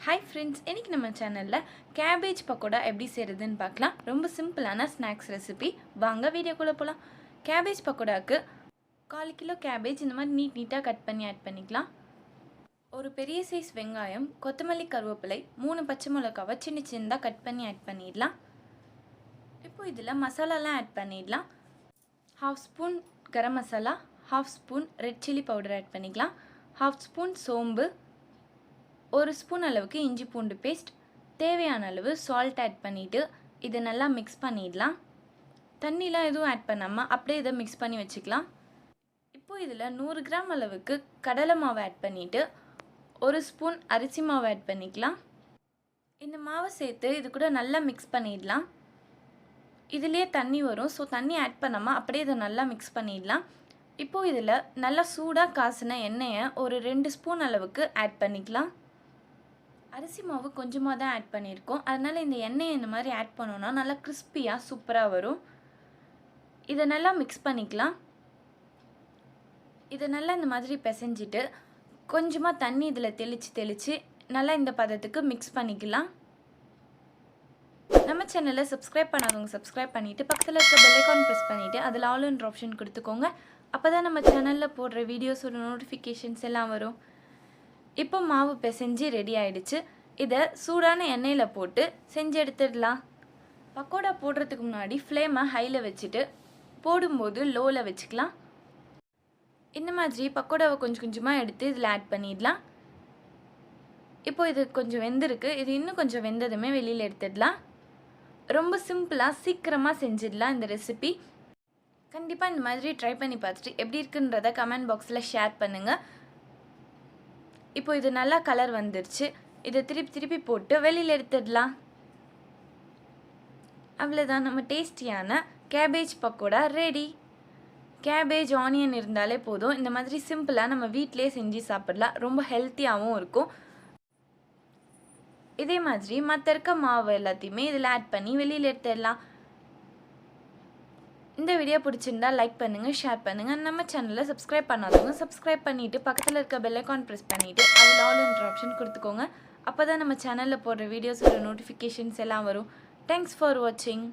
Hi friends, இன்னைக்கு நம்ம சேனல்ல cabbage pakoda எப்படி செய்யறதுன்னு பார்க்கலாம். ரொம்ப சிம்பிளான ஸ்நாக்ஸ் ரெசிபி. வாங்க வீடியோக்குள்ள போலாம். cabbage pakodaக்கு 1/4 கிலோ cabbage இந்த மாதிரி நீட்டா கட் பண்ணி ஆட் பண்ணிக்கலாம். ஒரு பெரிய சைஸ் வெங்காயம், கொத்தமல்லி, கருவேப்பிலை, 3 பச்சை மிளகாவை சின்னதா கட் பண்ணி ஆட் பண்ணிடலாம். இப்போ இதுல மசாலாலாம் ஆட் பண்ணிடலாம். 1/2 spoon garam masala, 1/2 spoon red chilli powder add பண்ணிக்கலாம். 1/2 ஸ்பூன் சோம்பு, 1 ஸ்பூன் அளவுக்கு இஞ்சி பூண்டு பேஸ்ட், தேவையான அளவு சால்ட் ஆட் பண்ணிவிட்டு இதை நல்லா மிக்ஸ் பண்ணிடலாம். தண்ணிலாம் எதுவும் ஆட் பண்ணாமல் அப்படியே இதை மிக்ஸ் பண்ணி வச்சுக்கலாம். இப்போது இதில் 100 கிராம் அளவுக்கு கடலை மாவு ஆட் பண்ணிவிட்டு 1 ஸ்பூன் அரிசி மாவு ஆட் பண்ணிக்கலாம். இந்த மாவை சேர்த்து இது கூட நல்லா மிக்ஸ் பண்ணிடலாம். இதுலேயே தண்ணி வரும், ஸோ தண்ணி ஆட் பண்ணாமல் அப்படியே இதை நல்லா மிக்ஸ் பண்ணிடலாம். இப்போது இதில் நல்லா சூடாக காசின எண்ணெயை ஒரு 2 ஸ்பூன் அளவுக்கு ஆட் பண்ணிக்கலாம். அரிசி மாவு கொஞ்சமாக தான் ஆட் பண்ணியிருக்கோம், அதனால் இந்த எண்ணெயை இந்த மாதிரி ஆட் பண்ணோன்னா நல்லா கிறிஸ்பியாக சூப்பராக வரும். இதை நல்லா மிக்ஸ் பண்ணிக்கலாம். இதை நல்லா இந்த மாதிரி பிசைஞ்சிட்டு கொஞ்சமாக தண்ணி இதில் தெளித்து நல்லா இந்த பதத்துக்கு மிக்ஸ் பண்ணிக்கலாம். நம்ம சேனலை சப்ஸ்கிரைப் பண்ணாதவங்க சப்ஸ்கிரைப் பண்ணிவிட்டு பக்கத்தில் இருக்க பெல் ஐகான் ப்ரெஸ் பண்ணிவிட்டு அதில் ஆல்ன்ற ஆப்ஷன் கொடுத்துக்கோங்க. அப்போ தான் நம்ம சேனலில் போடுற வீடியோஸோட நோட்டிஃபிகேஷன்ஸ் எல்லாம் வரும். இப்போ மாவு பிசைஞ்சு ரெடி ஆகிடுச்சு. இதை சூடான எண்ணெயில் போட்டு செஞ்சு எடுத்துடலாம். பக்கோடா போடுறதுக்கு முன்னாடி ஃப்ளேமை ஹையில் வச்சுட்டு போடும்போது லோவில் வச்சுக்கலாம். இந்த மாதிரி பக்கோடாவை கொஞ்சம் கொஞ்சமாக எடுத்து இதில் ஆட் பண்ணிடலாம். இப்போ இது கொஞ்சம் வெந்திருக்கு, இது இன்னும் கொஞ்சம் வெந்ததுமே வெளியில் எடுத்துடலாம். ரொம்ப சிம்பிளாக சீக்கிரமாக செஞ்சிடலாம் இந்த ரெசிபி. கண்டிப்பாக இந்த மாதிரி ட்ரை பண்ணி பார்த்துட்டு எப்படி இருக்குன்றத கமெண்ட் பாக்ஸில் ஷேர் பண்ணுங்கள். இப்போ இது நல்லா கலர் வந்துருச்சு. இதை திருப்பி போட்டு வெளியில் எடுத்துடலாம். அவ்வளோதான், நம்ம டேஸ்டியான cabbage pakoda ready. Cabbage, onion இருந்தாலே போதும். இந்த மாதிரி சிம்பிளாக நம்ம வீட்டிலே செஞ்சு சாப்பிடலாம். ரொம்ப ஹெல்த்தியாகவும் இருக்கும். இதே மாதிரி மற்ற இருக்க மாவு எல்லாத்தையுமே இதில் ஆட் பண்ணி வெளியில் எடுத்துடலாம். இந்த வீடியோ பிடிச்சிருந்தா லைக் பண்ணுங்கள், ஷேர் பண்ணுங்கள். நம்ம சேனலை சப்ஸ்கிரைப் பண்ணாதவங்க சப்ஸ்கிரைப் பண்ணிவிட்டு பக்கத்தில் இருக்க பெல் ஐகான் ப்ரெஸ் பண்ணிவிட்டு அதில் ஆல்ன்ற ஆப்ஷன் கொடுத்துக்கோங்க. அப்போ தான் நம்ம சேனலில் போடுற வீடியோஸோட நோட்டிஃபிகேஷன்ஸ் எல்லாம் வரும். தேங்க்ஸ் ஃபார் வாட்சிங்.